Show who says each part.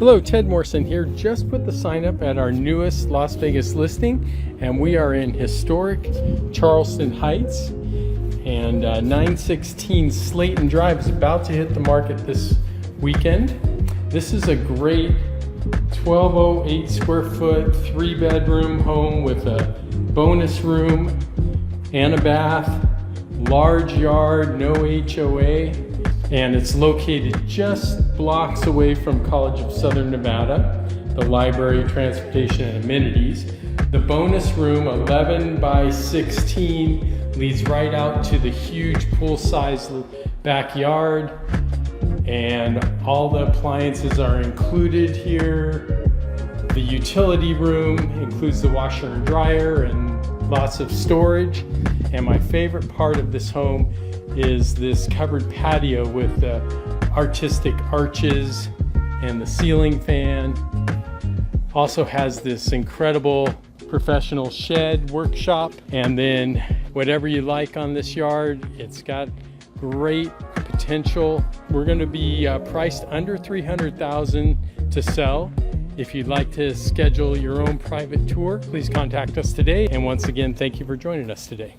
Speaker 1: Hello, Ted Morrison here. Just put the sign up at our newest Las Vegas listing, and we are in historic Charleston Heights, and 916 Slayton Drive is about to hit the market this weekend. This is a great 1208 square foot, 3-bedroom home with a bonus room and a bath, large yard, no HOA, and it's located just blocks away from College of Southern Nevada, the library, transportation, and amenities. The bonus room, 11 by 16, leads right out to the huge pool-sized backyard, and all the appliances are included here. The utility room includes the washer and dryer and lots of storage. And my favorite part of this home is this covered patio with the artistic arches and the ceiling fan. Also has this incredible professional shed workshop, and then whatever you like on this yard. It's got great potential. We're going to be priced under $300,000 to sell. If you'd like to schedule your own private tour, please contact us today. And once again, thank you for joining us today.